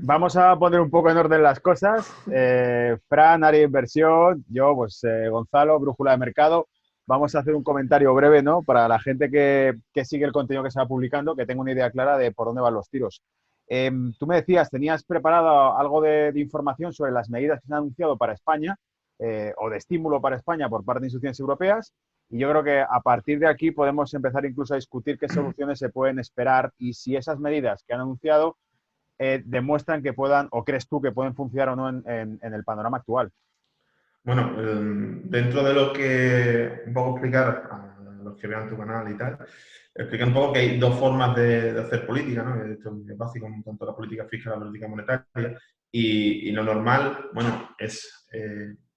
Vamos a poner un poco en orden las cosas. Fran, área de inversión, yo, pues Gonzalo, brújula de mercado. Vamos a hacer un comentario breve, ¿no? Para la gente que sigue el contenido que se va publicando, que tenga una idea clara de por dónde van los tiros. Tú me decías, tenías preparado algo de información sobre las medidas que se han anunciado para España o de estímulo para España por parte de instituciones europeas. Y yo creo que a partir de aquí podemos empezar incluso a discutir qué soluciones se pueden esperar y si esas medidas que han anunciado demuestran que puedan, o crees tú que pueden funcionar o no en el panorama actual. Bueno, dentro de lo que un poco explicar a los que vean tu canal y tal, explicar un poco que hay dos formas de hacer política, ¿no? Esto es básico, tanto la política fiscal como la política monetaria, y lo normal, bueno, es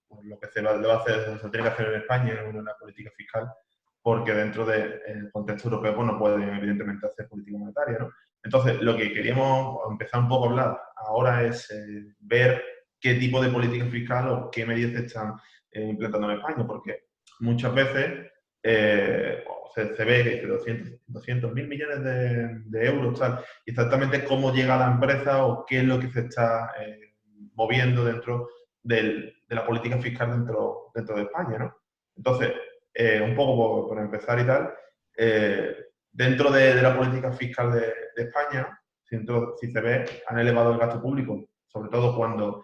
pues lo que se tiene que hacer en España, en la política fiscal, porque dentro del contexto europeo pues, no pueden evidentemente hacer política monetaria, ¿no? Entonces, lo que queríamos empezar un poco a hablar ahora es ver qué tipo de política fiscal o qué medidas se están implementando en España, porque muchas veces se ve que 200.000 millones de euros, tal, y exactamente cómo llega a la empresa o qué es lo que se está moviendo dentro de la política fiscal dentro de España, ¿no? Entonces, un poco por empezar y tal, dentro de la política fiscal de España, si se ve, han elevado el gasto público, sobre todo cuando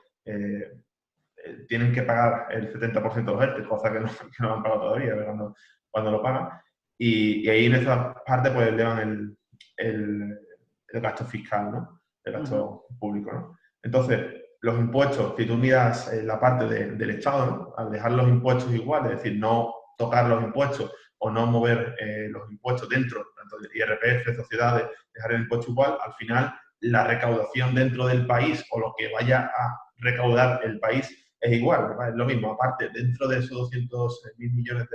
tienen que pagar el 70% de los ERTE, cosa que no han pagado todavía, cuando lo pagan. Y ahí en esa parte pues elevan el gasto fiscal, ¿no? El gasto público, ¿no? Entonces, los impuestos, si tú miras la parte del Estado, ¿no? Al dejar los impuestos iguales, es decir, no tocar los impuestos o no mover los impuestos dentro, tanto de IRPF, sociedades, dejar el impuesto igual, al final la recaudación dentro del país o lo que vaya a recaudar el país es igual, ¿verdad? Es lo mismo. Aparte, dentro de esos 200.000 millones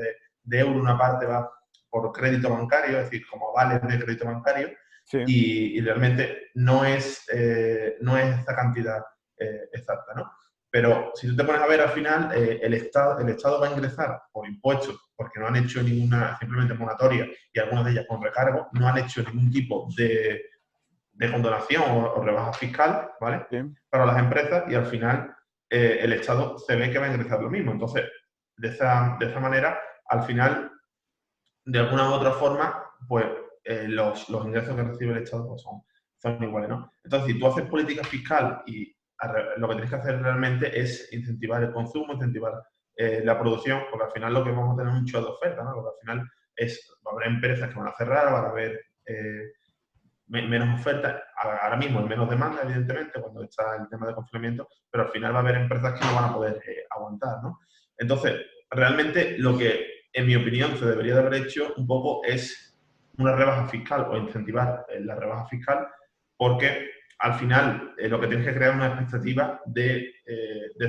de euros, una parte va por crédito bancario, es decir, como avales de crédito bancario, Sí. y realmente no es esta cantidad exacta, ¿no? Pero si tú te pones a ver al final, el Estado va a ingresar por impuestos, porque no han hecho ninguna, simplemente moratoria y algunas de ellas con recargo, no han hecho ningún tipo de condonación o rebaja fiscal, ¿vale? Sí. Para las empresas y al final el Estado se ve que va a ingresar lo mismo. Entonces, de esa manera, al final, de alguna u otra forma, pues los ingresos que recibe el Estado pues, son iguales, ¿no? Entonces, si tú haces política fiscal y lo que tienes que hacer realmente es incentivar el consumo, incentivar la producción, porque al final lo que vamos a tener es un show de oferta, ¿no? Porque al final va a haber empresas que van a cerrar, van a haber menos oferta, ahora mismo hay menos demanda, evidentemente, cuando está el tema de confinamiento, pero al final va a haber empresas que no van a poder aguantar, ¿no? Entonces, realmente lo que, en mi opinión, se debería de haber hecho un poco es una rebaja fiscal o incentivar la rebaja fiscal, porque al final lo que tienes que crear es una expectativa de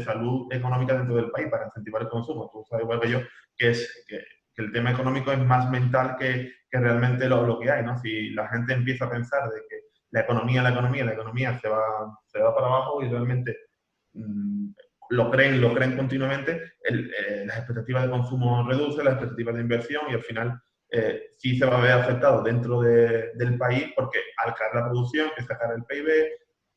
salud económica dentro del país para incentivar el consumo. Tú sabes igual que yo que el tema económico es más mental que realmente lo que hay, ¿no? Si la gente empieza a pensar de que la economía se va para abajo y realmente lo creen continuamente, las expectativas de consumo reducen, las expectativas de inversión y al final sí se va a ver afectado dentro del país porque al caer la producción, que sacar el PIB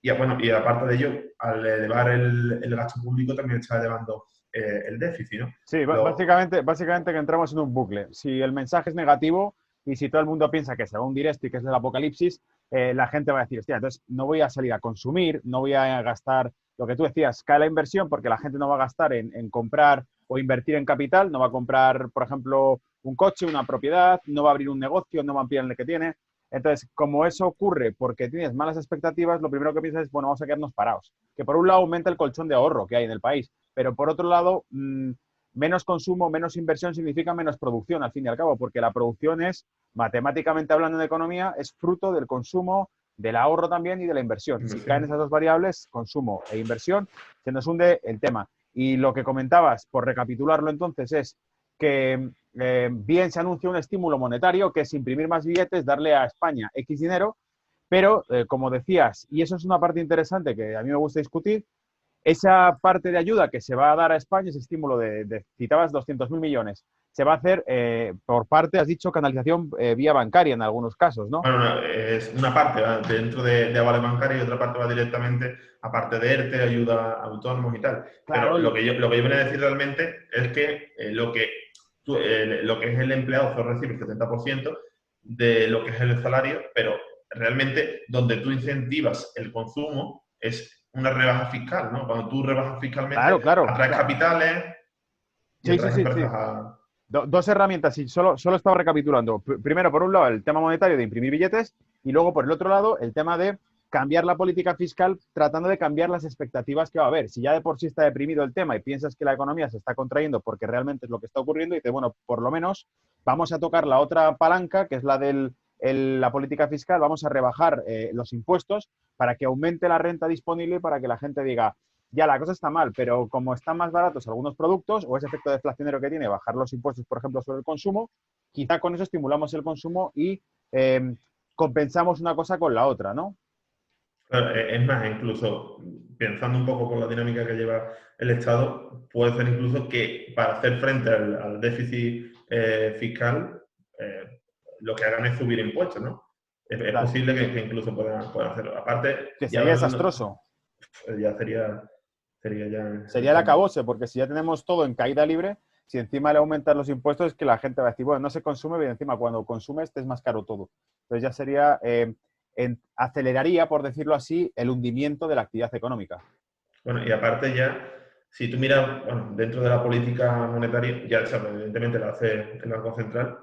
y aparte de ello, al elevar el gasto público también está elevando el déficit, ¿no? Sí, básicamente que entramos en un bucle. Si el mensaje es negativo y si todo el mundo piensa que se va a hundir esto y que es el apocalipsis, la gente va a decir, hostia, entonces no voy a salir a consumir, no voy a gastar lo que tú decías, cae la inversión porque la gente no va a gastar en comprar o invertir en capital, no va a comprar, por ejemplo, un coche, una propiedad, no va a abrir un negocio, no va a ampliar el que tiene. Entonces, como eso ocurre porque tienes malas expectativas, lo primero que piensas es, bueno, vamos a quedarnos parados. Que por un lado aumenta el colchón de ahorro que hay en el país, pero por otro lado, menos consumo, menos inversión significa menos producción, al fin y al cabo, porque la producción es, matemáticamente hablando de economía, es fruto del consumo, del ahorro también y de la inversión. Si caen esas dos variables, consumo e inversión, se nos hunde el tema. Y lo que comentabas, por recapitularlo entonces, es que bien se anuncia un estímulo monetario, que es imprimir más billetes, darle a España X dinero, pero, como decías, y eso es una parte interesante que a mí me gusta discutir, esa parte de ayuda que se va a dar a España, ese estímulo citabas 200.000 millones, se va a hacer por parte, has dicho, canalización vía bancaria en algunos casos, ¿no? Bueno, no, es una parte va dentro de avales bancarios y otra parte va directamente, aparte de ERTE, ayuda a autónomos y tal. Pero Claro, lo que yo venía a decir realmente es que lo que es el empleado solo recibe el 70% de lo que es el salario, pero realmente donde tú incentivas el consumo es una rebaja fiscal, ¿no? Cuando tú rebajas fiscalmente, claro, claro. atraes capitales y Sí, sí, atraes sí, sí. empresas a... Dos herramientas, y solo estaba recapitulando. Primero, por un lado, el tema monetario de imprimir billetes y luego, por el otro lado, el tema de cambiar la política fiscal tratando de cambiar las expectativas que va a haber. Si ya de por sí está deprimido el tema y piensas que la economía se está contrayendo porque realmente es lo que está ocurriendo, y dices, bueno, por lo menos vamos a tocar la otra palanca, que es la de la política fiscal, vamos a rebajar los impuestos para que aumente la renta disponible y para que la gente diga, ya la cosa está mal, pero como están más baratos algunos productos o ese efecto deflacionario que tiene bajar los impuestos, por ejemplo, sobre el consumo, quizá con eso estimulamos el consumo y compensamos una cosa con la otra, ¿no? Claro, es más, incluso pensando un poco con la dinámica que lleva el Estado, puede ser incluso que para hacer frente al déficit fiscal, lo que hagan es subir impuestos, ¿no? Es Claro, posible que incluso puedan hacerlo. Aparte, que ya sería hablando, desastroso. ya sería ya Sería el el colmo. acabose, porque si ya tenemos todo en caída libre, si encima le aumentan los impuestos, es que la gente va a decir, bueno, no se consume, pero encima cuando consumes te es más caro todo. Entonces ya sería, aceleraría, por decirlo así, el hundimiento de la actividad económica. Bueno, y aparte ya, si tú miras, bueno, dentro de la política monetaria, ya sabes, evidentemente la hace el Banco Central,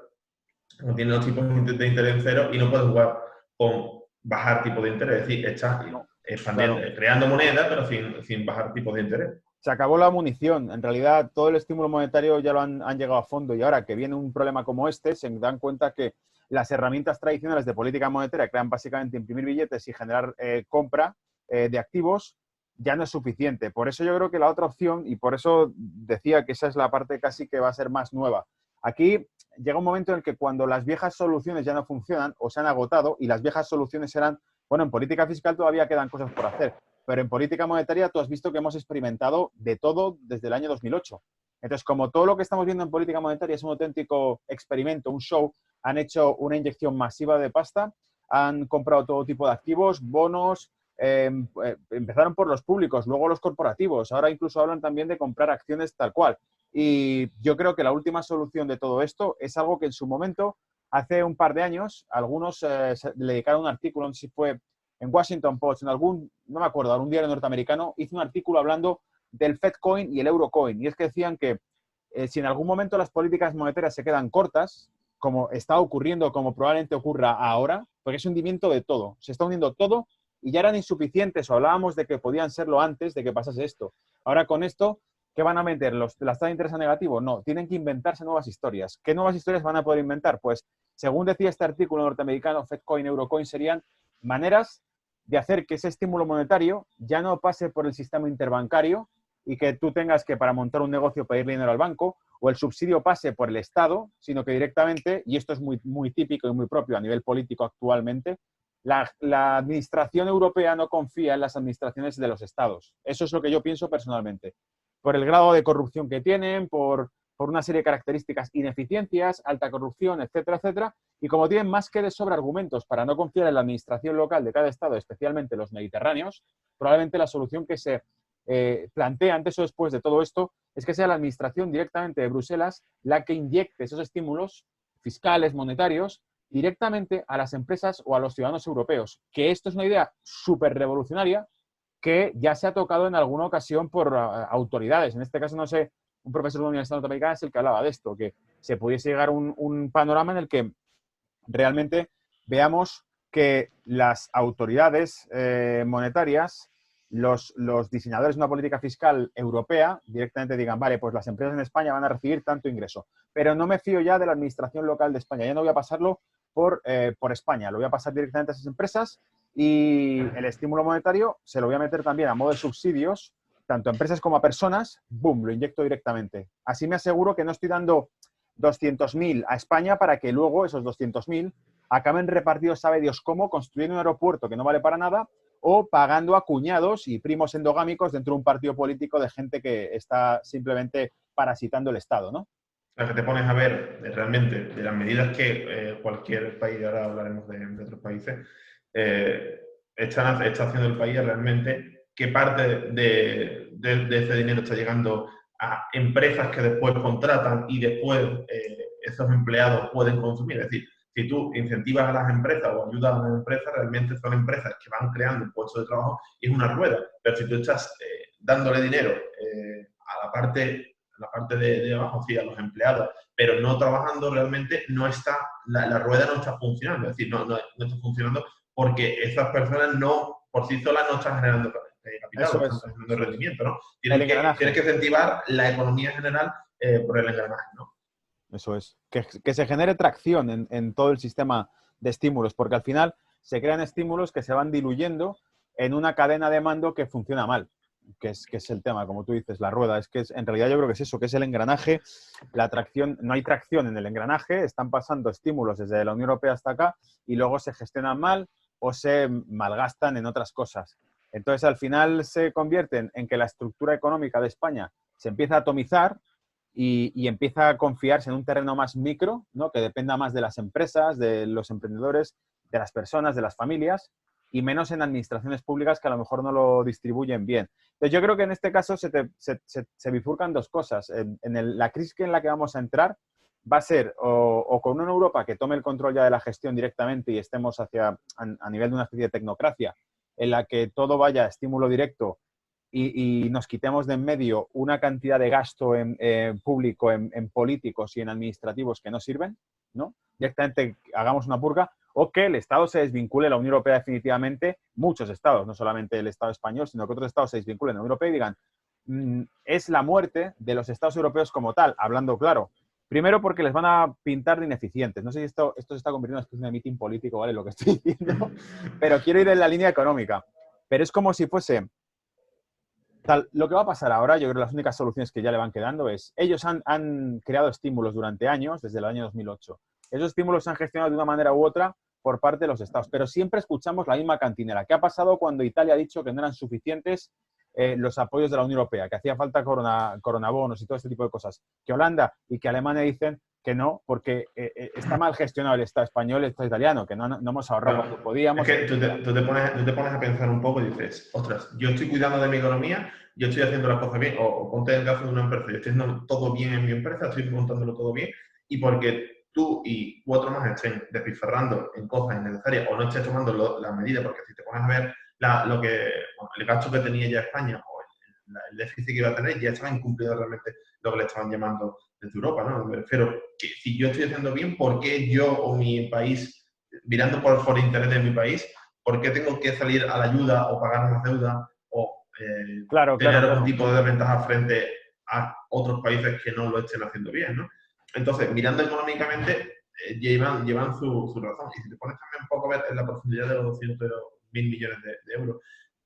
no tiene los tipos de interés en cero y no puede jugar con bajar tipos de interés, es decir, está No, expandiendo, claro. creando moneda, pero sin bajar tipos de interés. Se acabó la munición. En realidad, todo el estímulo monetario ya lo han llegado a fondo y ahora que viene un problema como este, se dan cuenta que las herramientas tradicionales de política monetaria, que eran básicamente imprimir billetes y generar compra de activos, ya no es suficiente. Por eso yo creo que la otra opción, y por eso decía que esa es la parte casi que va a ser más nueva. Aquí llega un momento en el que cuando las viejas soluciones ya no funcionan o se han agotado y las viejas soluciones eran, bueno, en política fiscal todavía quedan cosas por hacer, pero en política monetaria tú has visto que hemos experimentado de todo desde el año 2008. Entonces, como todo lo que estamos viendo en política monetaria es un auténtico experimento, un show, han hecho una inyección masiva de pasta, han comprado todo tipo de activos, bonos, empezaron por los públicos, luego los corporativos, ahora incluso hablan también de comprar acciones tal cual. Y yo creo que la última solución de todo esto es algo que en su momento, hace un par de años, algunos le dedicaron un artículo, no sé si fue en Washington Post, en algún, no me acuerdo, algún diario norteamericano, hizo un artículo hablando del Fedcoin y el Eurocoin. Y es que decían que si en algún momento las políticas monetarias se quedan cortas, como está ocurriendo, como probablemente ocurra ahora, porque es un hundimiento de todo, se está hundiendo todo y ya eran insuficientes o hablábamos de que podían serlo antes de que pasase esto. Ahora con esto, ¿qué van a meter? ¿Las tasas de interés a negativo? No, tienen que inventarse nuevas historias. ¿Qué nuevas historias van a poder inventar? Pues, según decía este artículo norteamericano, Fedcoin, Eurocoin, serían maneras de hacer que ese estímulo monetario ya no pase por el sistema interbancario y que tú tengas que, para montar un negocio, pedir dinero al banco, o el subsidio pase por el Estado, sino que directamente, y esto es muy, muy típico y muy propio a nivel político actualmente, la administración europea no confía en las administraciones de los estados. Eso es lo que yo pienso personalmente. Por el grado de corrupción que tienen, por una serie de características, ineficiencias, alta corrupción, etcétera, etcétera. Y como tienen más que de sobra argumentos para no confiar en la administración local de cada estado, especialmente los mediterráneos, probablemente la solución que se plantea antes o después de todo esto es que sea la administración directamente de Bruselas la que inyecte esos estímulos fiscales, monetarios, directamente a las empresas o a los ciudadanos europeos. Que esto es una idea súper revolucionaria que ya se ha tocado en alguna ocasión por autoridades. En este caso, no sé, un profesor de la Universidad Norteamericana es el que hablaba de esto, que se pudiese llegar a un panorama en el que realmente veamos que las autoridades monetarias, los diseñadores de una política fiscal europea, directamente digan, vale, pues las empresas en España van a recibir tanto ingreso, pero no me fío ya de la administración local de España, ya no voy a pasarlo por España, lo voy a pasar directamente a esas empresas y el estímulo monetario se lo voy a meter también a modo de subsidios, tanto a empresas como a personas, boom, lo inyecto directamente. Así me aseguro que no estoy dando 200.000 a España para que luego esos 200.000 acaben repartidos, sabe Dios cómo, construyendo un aeropuerto que no vale para nada o pagando a cuñados y primos endogámicos dentro de un partido político de gente que está simplemente parasitando el Estado, ¿no? sea, que te pones a ver realmente de las medidas que cualquier país, ahora hablaremos de otros países, está haciendo el país realmente, qué parte de ese dinero está llegando a empresas que después contratan y después esos empleados pueden consumir. Es decir, si tú incentivas a las empresas o ayudas a las empresas, realmente son empresas que van creando puestos de trabajo y es una rueda. Pero si tú estás dándole dinero a la parte de abajo, sí, a los empleados, pero no trabajando, realmente no está, la rueda no está funcionando. Es decir, no está funcionando porque esas personas no, por sí solas no están generando capital, no están generando rendimiento, ¿no? Tienes que incentivar la economía en general por el engranaje, ¿no? Eso es. Que se genere tracción en todo el sistema de estímulos, porque al final se crean estímulos que se van diluyendo en una cadena de mando que funciona mal, que es el tema, como tú dices, la rueda. En realidad yo creo que es eso, que es el engranaje, la tracción, no hay tracción en el engranaje, están pasando estímulos desde la Unión Europea hasta acá y luego se gestionan mal o se malgastan en otras cosas. Entonces, al final se convierten en que la estructura económica de España se empieza a atomizar y empieza a confiarse en un terreno más micro, ¿no? Que dependa más de las empresas, de los emprendedores, de las personas, de las familias, y menos en administraciones públicas que a lo mejor no lo distribuyen bien. Entonces, yo creo que en este caso se bifurcan dos cosas. La crisis en la que vamos a entrar va a ser o con una Europa que tome el control ya de la gestión directamente y estemos a nivel de una especie de tecnocracia en la que todo vaya a estímulo directo y nos quitemos de en medio una cantidad de gasto público en políticos y en administrativos que no sirven, ¿no? Directamente hagamos una purga, o que el Estado se desvincule de la Unión Europea definitivamente, muchos estados, no solamente el Estado español, sino que otros estados se desvinculen de la Unión Europea y digan, es la muerte de los estados europeos como tal, hablando claro. Primero porque les van a pintar de ineficientes. No sé si esto se está convirtiendo en una especie de meeting político, ¿vale? Lo que estoy diciendo, pero quiero ir en la línea económica. Pero es como si fuese... Lo que va a pasar ahora, yo creo que las únicas soluciones que ya le van quedando es, ellos han creado estímulos durante años, desde el año 2008. Esos estímulos se han gestionado de una manera u otra por parte de los estados, pero siempre escuchamos la misma cantinera. ¿Qué ha pasado cuando Italia ha dicho que no eran suficientes los apoyos de la Unión Europea, que hacía falta coronabonos y todo este tipo de cosas? Que Holanda y que Alemania dicen que no, porque está mal gestionado el Estado español y el Estado italiano, que no hemos ahorrado cuando podíamos. Es que tú te pones a pensar un poco y dices, ostras, yo estoy cuidando de mi economía, yo estoy haciendo las cosas bien, o ponte en el caso de una empresa, yo estoy haciendo todo bien en mi empresa, estoy montándolo todo bien, y porque tú y cuatro más estén despilfarrando en cosas innecesarias o no estés tomando las medidas, porque si te pones a ver el gasto que tenía ya España o el déficit que iba a tener, ya estaba incumplido realmente lo que le estaban llamando desde Europa, ¿no? Me refiero que si yo estoy haciendo bien, ¿por qué yo o mi país, mirando por interés de mi país, por qué tengo que salir a la ayuda o pagar más deuda o tener algún tipo de desventaja frente a otros países que no lo estén haciendo bien, ¿no? Entonces, mirando económicamente, llevan su razón. Y si te pones también un poco a ver en la profundidad de los 200.000 millones de euros,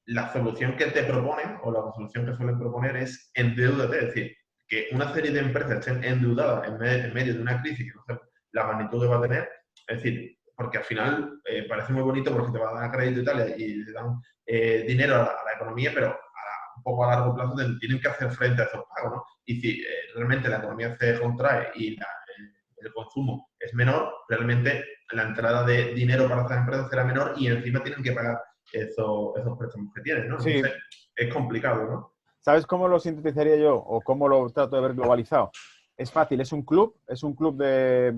la solución que te proponen, o la solución que suelen proponer, es endeudarte, es decir, que una serie de empresas estén endeudadas en medio de una crisis que no sé la magnitud que va a tener, es decir, porque al final parece muy bonito porque te va a dar crédito y tal, y le dan dinero a la economía, pero un poco a largo plazo tienen que hacer frente a esos pagos, ¿no? Y si realmente la economía se contrae y el consumo es menor, realmente la entrada de dinero para estas empresas será menor y encima tienen que pagar esos préstamos que tienen, ¿no? Sí. Entonces, es complicado, ¿no? ¿Sabes cómo lo sintetizaría yo o cómo lo trato de ver globalizado? Es fácil, es un club de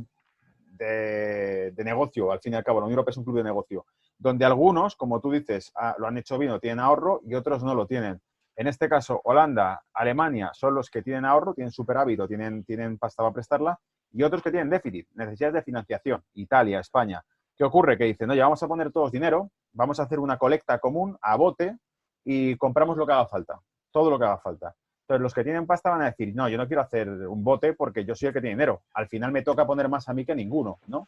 negocio, al fin y al cabo. La Unión Europea es un club de negocio, donde algunos, como tú dices, lo han hecho bien o tienen ahorro y otros no lo tienen. En este caso, Holanda, Alemania son los que tienen ahorro, tienen superávit o tienen pasta para prestarla, y otros que tienen déficit, necesidades de financiación, Italia, España. ¿Qué ocurre? Que dicen, oye, vamos a poner todos dinero, vamos a hacer una colecta común a bote y compramos lo que haga falta, todo lo que haga falta. Entonces, los que tienen pasta van a decir, no, yo no quiero hacer un bote porque yo soy el que tiene dinero. Al final me toca poner más a mí que ninguno, ¿no?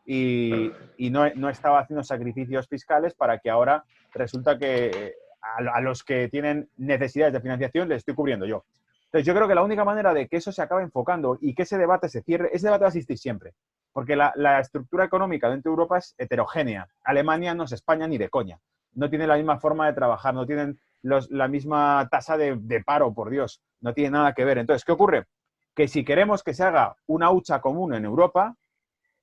Y no estaba haciendo sacrificios fiscales para que ahora resulta que a los que tienen necesidades de financiación les estoy cubriendo yo. Entonces, yo creo que la única manera de que eso se acabe enfocando y que ese debate se cierre, ese debate va a existir siempre, porque la estructura económica dentro de Europa es heterogénea. Alemania no es España ni de coña. No tiene la misma forma de trabajar, no tienen la misma tasa de paro, por Dios. No tiene nada que ver. Entonces, ¿qué ocurre? que si queremos que se haga una hucha común en Europa,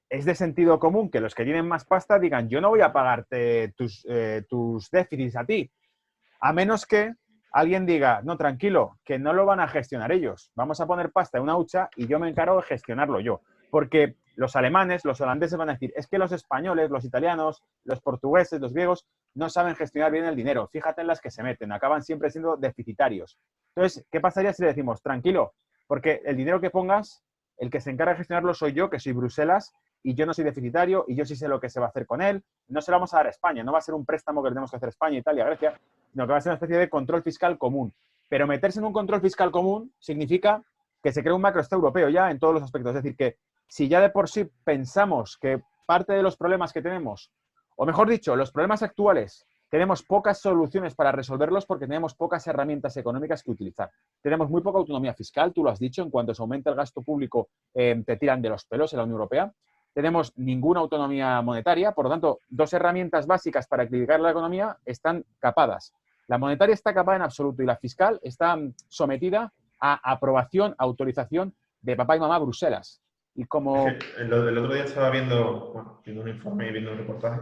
es de sentido común que los que tienen más pasta digan, yo no voy a pagarte tus déficits a ti, a menos que alguien diga, no, tranquilo, que no lo van a gestionar ellos. Vamos a poner pasta en una hucha y yo me encargo de gestionarlo yo. Porque los alemanes, los holandeses van a decir, es que los españoles, los italianos, los portugueses, los griegos, no saben gestionar bien el dinero. Fíjate en las que se meten, acaban siempre siendo deficitarios. Entonces, ¿qué pasaría si le decimos, tranquilo, porque el dinero que pongas, el que se encarga de gestionarlo soy yo, que soy Bruselas, y yo no soy deficitario, y yo sí sé lo que se va a hacer con él, no se lo vamos a dar a España, no va a ser un préstamo que tenemos que hacer España, Italia, Grecia, sino que va a ser una especie de control fiscal común. Pero meterse en un control fiscal común significa que se crea un macroestado europeo ya en todos los aspectos. Es decir, que si ya de por sí pensamos que parte de los problemas que tenemos, o mejor dicho, los problemas actuales, tenemos pocas soluciones para resolverlos porque tenemos pocas herramientas económicas que utilizar. Tenemos muy poca autonomía fiscal, tú lo has dicho, en cuanto se aumenta el gasto público te tiran de los pelos en la Unión Europea. Tenemos ninguna autonomía monetaria, por lo tanto, dos herramientas básicas para equilibrar la economía están capadas. La monetaria está capada en absoluto y la fiscal está sometida a aprobación, autorización de papá y mamá Bruselas. Y como... El otro día estaba viendo un informe y viendo un reportaje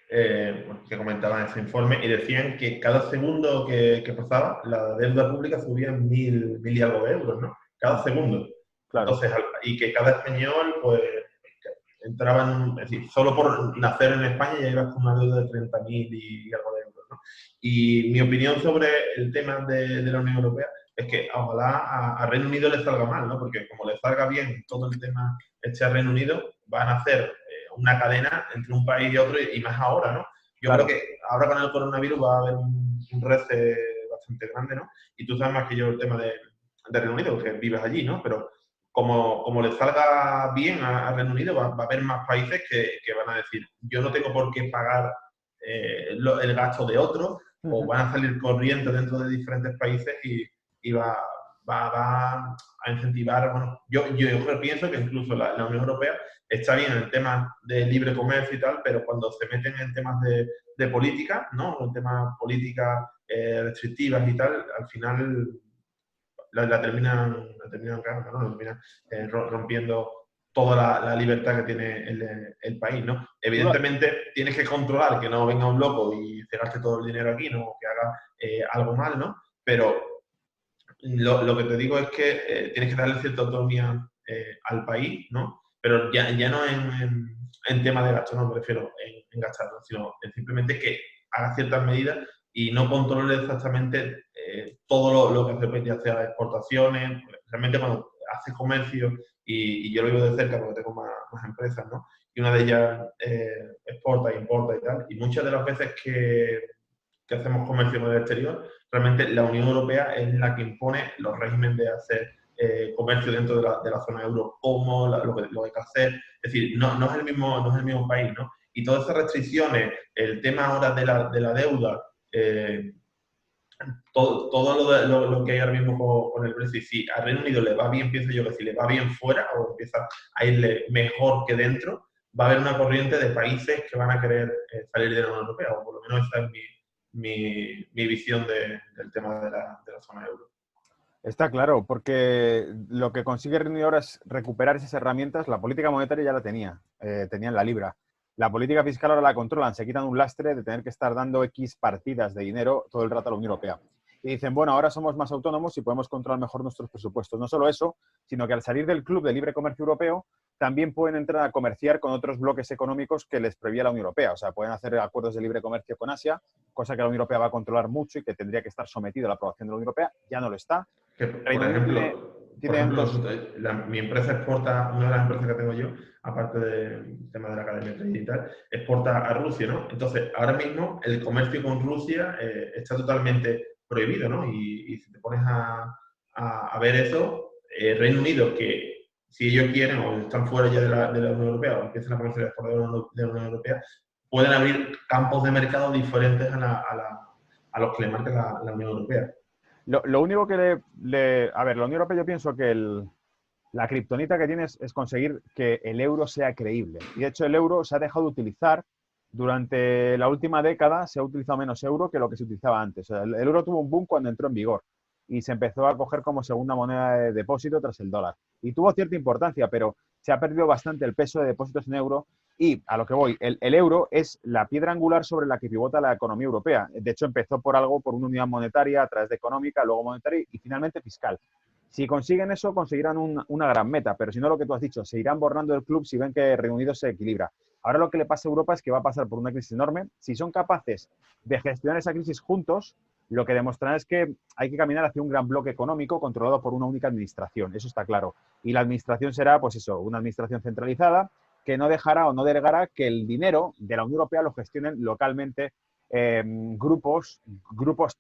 que comentaban ese informe y decían que cada segundo que pasaba la deuda pública subía en mil y algo de euros, ¿no? Cada segundo. Claro. Entonces, y que cada español, pues, entraba en, es decir, solo por nacer en España ya ibas con una deuda de 30.000 y algo de euros, ¿no? Y mi opinión sobre el tema de la Unión Europea es que ojalá a Reino Unido le salga mal, ¿no? Porque como le salga bien todo el tema a Reino Unido, van a hacer una cadena entre un país y otro y más ahora, ¿no? Yo Claro. creo que ahora con el coronavirus va a haber un rece bastante grande, ¿no? Y tú sabes más que yo el tema de Reino Unido, que vives allí, ¿no? Pero como le salga bien a Reino Unido, va a haber más países que van a decir, yo no tengo por qué pagar el gasto de otros, o van a salir corrientes dentro de diferentes países y va a incentivar, bueno, yo pienso que incluso la Unión Europea está bien en el tema de libre comercio y tal, pero cuando se meten en temas de política, ¿no? En temas políticas restrictivas y tal, al final la terminan cagando, ¿no? La terminan rompiendo toda la libertad que tiene el país, ¿no? Evidentemente tienes que controlar que no venga un loco y se gaste todo el dinero aquí, ¿no? Que haga algo mal, ¿no? Pero lo que te digo es que tienes que darle cierta autonomía al país, ¿no? Pero ya no en tema de gasto, no me refiero en gastar, ¿no? Sino en simplemente que haga ciertas medidas y no controle exactamente todo lo que hace, pues, ya sea exportaciones, realmente cuando haces comercio, y yo lo vivo de cerca porque tengo más empresas, ¿no? Y una de ellas exporta, importa y tal, y muchas de las veces que hacemos comercio con el exterior, realmente la Unión Europea es la que impone los regímenes de hacer comercio dentro de la zona euro, cómo, lo que hay que hacer. Es decir, no es el mismo país, ¿no? Y todas esas restricciones, el tema ahora de la deuda, todo lo que hay ahora mismo con el Brexit, si a Reino Unido le va bien, pienso yo que si le va bien fuera o empieza a irle mejor que dentro, va a haber una corriente de países que van a querer salir de la Unión Europea, o por lo menos esa es mi visión del tema de la zona euro. Está claro, porque lo que consigue Reino Unido ahora es recuperar esas herramientas. La política monetaria ya la tenían la libra. La política fiscal ahora la controlan, se quitan un lastre de tener que estar dando X partidas de dinero todo el rato a la Unión Europea. Y dicen, bueno, ahora somos más autónomos y podemos controlar mejor nuestros presupuestos. No solo eso, sino que al salir del Club de Libre Comercio Europeo, también pueden entrar a comerciar con otros bloques económicos que les prohibía la Unión Europea. O sea, pueden hacer acuerdos de libre comercio con Asia, cosa que la Unión Europea va a controlar mucho y que tendría que estar sometido a la aprobación de la Unión Europea. Ya no lo está. Que, por ejemplo, mi empresa exporta, una de las empresas que tengo yo, aparte del tema de la academia digital, exporta a Rusia, ¿no? Entonces, ahora mismo el comercio con Rusia está totalmente prohibido, ¿no? Y si te pones a ver eso, Reino Unido, que si ellos quieren o están fuera ya de la Unión Europea o empiezan a comerciar por de la Unión Europea, pueden abrir campos de mercado diferentes a los que le marca la Unión Europea. Lo único que a ver, la Unión Europea, yo pienso que la kriptonita que tiene es conseguir que el euro sea creíble. Y de hecho el euro se ha dejado de utilizar durante la última década, se ha utilizado menos euro que lo que se utilizaba antes. O sea, el euro tuvo un boom cuando entró en vigor. y se empezó a coger como segunda moneda de depósito tras el dólar. Y tuvo cierta importancia, pero se ha perdido bastante el peso de depósitos en euro y, a lo que voy, el euro es la piedra angular sobre la que pivota la economía europea. De hecho, empezó por algo, por una unidad monetaria, a través de económica, luego monetaria y finalmente fiscal. Si consiguen eso, conseguirán una gran meta, pero si no, lo que tú has dicho, se irán borrando del club si ven que Reino Unido se equilibra. Ahora lo que le pasa a Europa es que va a pasar por una crisis enorme. Si son capaces de gestionar esa crisis juntos, lo que demostrarán es que hay que caminar hacia un gran bloque económico controlado por una única administración, eso está claro. Y la administración será, pues eso, una administración centralizada que no dejará o no delegará que el dinero de la Unión Europea lo gestionen localmente grupos,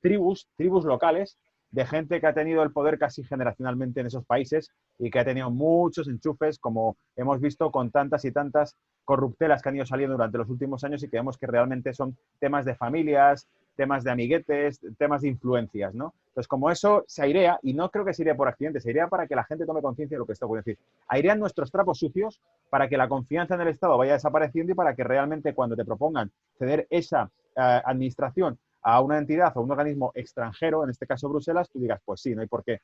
tribus locales de gente que ha tenido el poder casi generacionalmente en esos países y que ha tenido muchos enchufes, como hemos visto con tantas y tantas corruptelas que han ido saliendo durante los últimos años y que vemos que realmente son temas de familias, temas de amiguetes, temas de influencias, ¿no? Entonces, como eso se airea, y no creo que se airea por accidente, se airea para que la gente tome conciencia de lo que está ocurriendo. Es decir, airean nuestros trapos sucios para que la confianza en el Estado vaya desapareciendo y para que realmente cuando te propongan ceder esa administración a una entidad o un organismo extranjero, en este caso Bruselas, tú digas, pues sí, no hay por qué.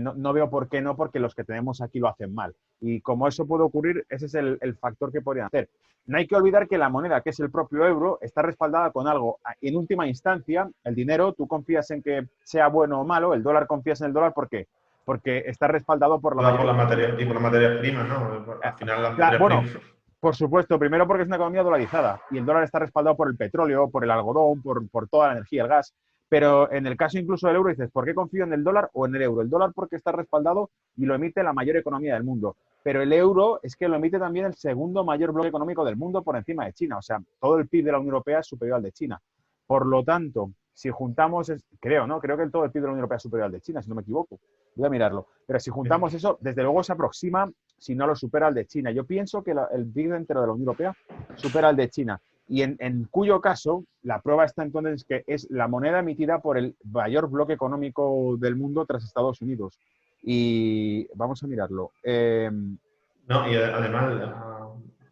No veo por qué no, porque los que tenemos aquí lo hacen mal. Y como eso puede ocurrir, ese es el factor que podrían hacer. No hay que olvidar que la moneda, que es el propio euro, está respaldada con algo. En última instancia, el dinero, tú confías en que sea bueno o malo, el dólar confías en el dólar, ¿por qué? Porque está respaldado por la Por las materias, y por las materias primas, ¿no? Al final las materias bueno, primas. por supuesto, primero porque es una economía dolarizada y el dólar está respaldado por el petróleo, por el algodón, por toda la energía, el gas. Pero en el caso incluso del euro dices, ¿por qué confío en el dólar o en el euro? El dólar porque está respaldado y lo emite la mayor economía del mundo. Pero el euro es que lo emite también el segundo mayor bloque económico del mundo por encima de China. O sea, todo el PIB de la Unión Europea es superior al de China. Por lo tanto, si juntamos, creo, ¿no? Creo que todo el PIB de la Unión Europea es superior al de China, si no me equivoco. Voy a mirarlo. Pero si juntamos eso, desde luego se aproxima, si no lo supera, al de China. Yo pienso que el PIB entero de la Unión Europea supera al de China. Y en cuyo caso, la prueba está entonces que es la moneda emitida por el mayor bloque económico del mundo tras Estados Unidos. Y vamos a mirarlo. No, y además, a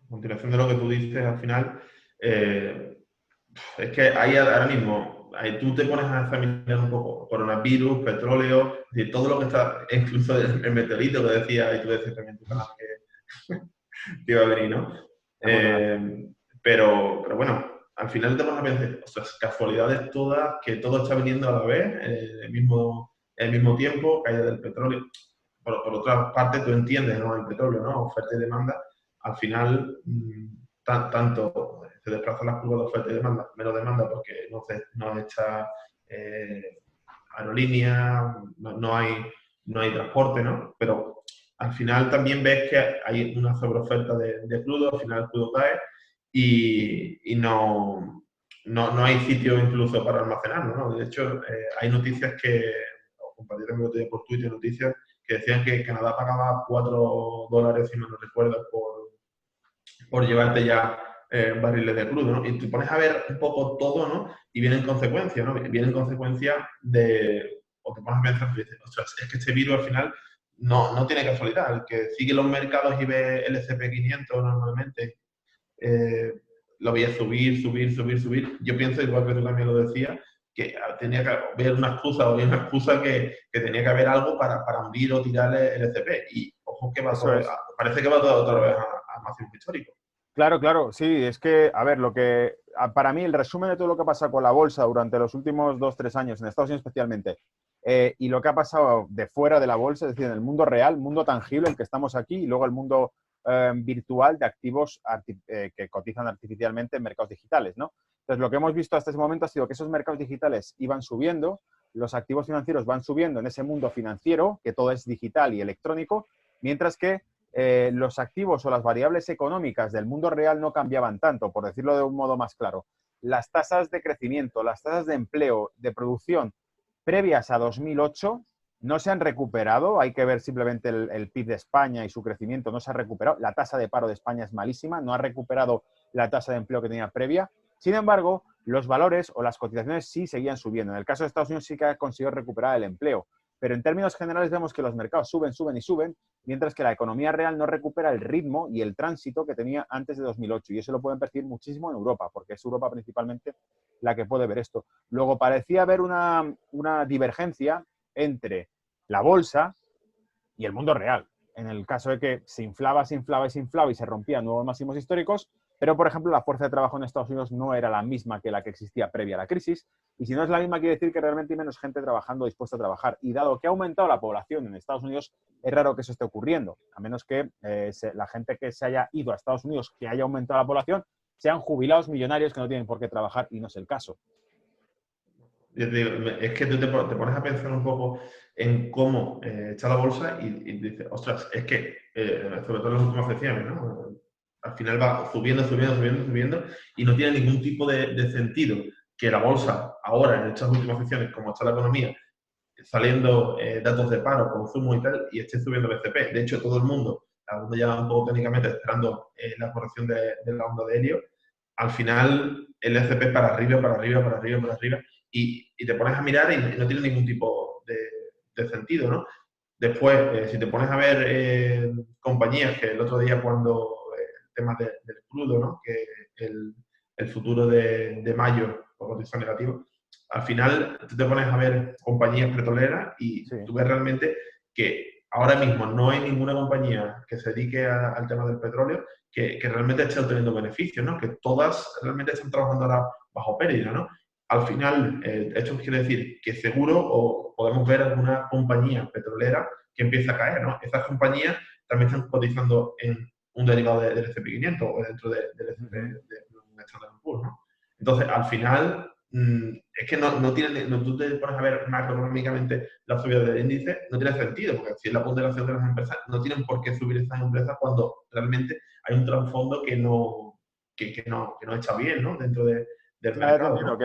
continuación de lo que tú dices, al final, es que ahí ahora mismo, ahí tú te pones a examinar un poco coronavirus, petróleo, es decir, todo lo que está, incluso el meteorito que decía, y tú decías también en tu canal que iba a venir, ¿no? Pero bueno, al final te pones a pensar, o sea, casualidades todas, que todo está viniendo a la vez, el mismo tiempo, caída del petróleo. Por otra parte, tú entiendes, ¿no? El petróleo, ¿no? Oferta y demanda, al final, tanto se desplazan las curvas de oferta y demanda, menos demanda porque no está aerolínea, no hay transporte, ¿no? Pero al final también ves que hay una sobreoferta de crudo, al final el crudo cae y no hay sitio incluso para almacenarlo, ¿no? De hecho, hay noticias que, compartí también otro día por Twitter, noticias que decían que Canadá pagaba $4, si no recuerdo, por llevarte ya barriles de crudo, ¿no? Y te pones a ver un poco todo, ¿no? Y viene en consecuencia, ¿no? Viene en consecuencia de... O te pones a pensar y dices, ostras, es que este virus al final no tiene casualidad. El que sigue los mercados y ve el S&P 500 normalmente, lo veía subir. Yo pienso, igual que tú también lo decías, que tenía que haber una excusa, o había una excusa que tenía que haber algo para hundir o tirar el S&P. Y ojo que va todo, parece que va todo otra vez a máximo histórico. Claro, claro, sí, es que, a ver, para mí el resumen de todo lo que ha pasado con la bolsa durante los últimos 2 o 3 años, en Estados Unidos especialmente, y lo que ha pasado de fuera de la bolsa, es decir, en el mundo real, mundo tangible, el que estamos aquí, y luego el mundo virtual de activos que cotizan artificialmente en mercados digitales, ¿no? Entonces, lo que hemos visto hasta ese momento ha sido que esos mercados digitales iban subiendo, los activos financieros van subiendo en ese mundo financiero, que todo es digital y electrónico, mientras que los activos o las variables económicas del mundo real no cambiaban tanto, por decirlo de un modo más claro. Las tasas de crecimiento, las tasas de empleo, de producción previas a 2008 no se han recuperado. Hay que ver simplemente el PIB de España y su crecimiento no se ha recuperado. La tasa de paro de España es malísima, no ha recuperado la tasa de empleo que tenía previa. Sin embargo, los valores o las cotizaciones sí seguían subiendo. En el caso de Estados Unidos sí que ha conseguido recuperar el empleo. Pero en términos generales vemos que los mercados suben y suben, mientras que la economía real no recupera el ritmo y el tránsito que tenía antes de 2008. Y eso lo pueden percibir muchísimo en Europa, porque es Europa principalmente la que puede ver esto. Luego parecía haber una divergencia entre la bolsa y el mundo real. En el caso de que se inflaba y se rompían nuevos máximos históricos, pero, por ejemplo, la fuerza de trabajo en Estados Unidos no era la misma que la que existía previa a la crisis, y si no es la misma, quiere decir que realmente hay menos gente trabajando dispuesta a trabajar. Y dado que ha aumentado la población en Estados Unidos, es raro que eso esté ocurriendo, a menos que la gente que se haya ido a Estados Unidos, que haya aumentado la población, sean jubilados millonarios que no tienen por qué trabajar, y no es el caso. Yo te digo, es que tú te pones a pensar un poco en cómo está la bolsa y dices, ostras, es que, sobre todo en las últimas sesiones, ¿no? Al final va subiendo y no tiene ningún tipo de sentido que la bolsa ahora, en estas últimas sesiones, como está la economía, saliendo datos de paro, consumo y tal, y esté subiendo el BCP. De hecho, todo el mundo, hablando ya un poco técnicamente, esperando la corrección de la onda de helio, al final el BCP para arriba, y te pones a mirar y no tiene ningún tipo de sentido, ¿no? Después, si te pones a ver compañías que el otro día cuando el tema del crudo, ¿no? Que el futuro de mayo por condición negativo, al final tú te pones a ver compañías petroleras y Sí. tú ves realmente que ahora mismo no hay ninguna compañía que se dedique al tema del petróleo que realmente esté obteniendo beneficios, ¿no? Que todas realmente están trabajando ahora bajo pérdida, ¿no? Al final, esto quiere decir que seguro o podemos ver alguna compañía petrolera que empieza a caer, ¿no? Esas compañías también están cotizando en un derivado del S&P 500 o dentro del S&P, de un Standard & Poor's, ¿no? Entonces, al final, es que tú te pones a ver macroeconómicamente la subida del índice, no tiene sentido, porque si es la ponderación de las empresas, no tienen por qué subir estas empresas cuando realmente hay un trasfondo que no está bien, ¿no? Dentro del mercado, ¿no?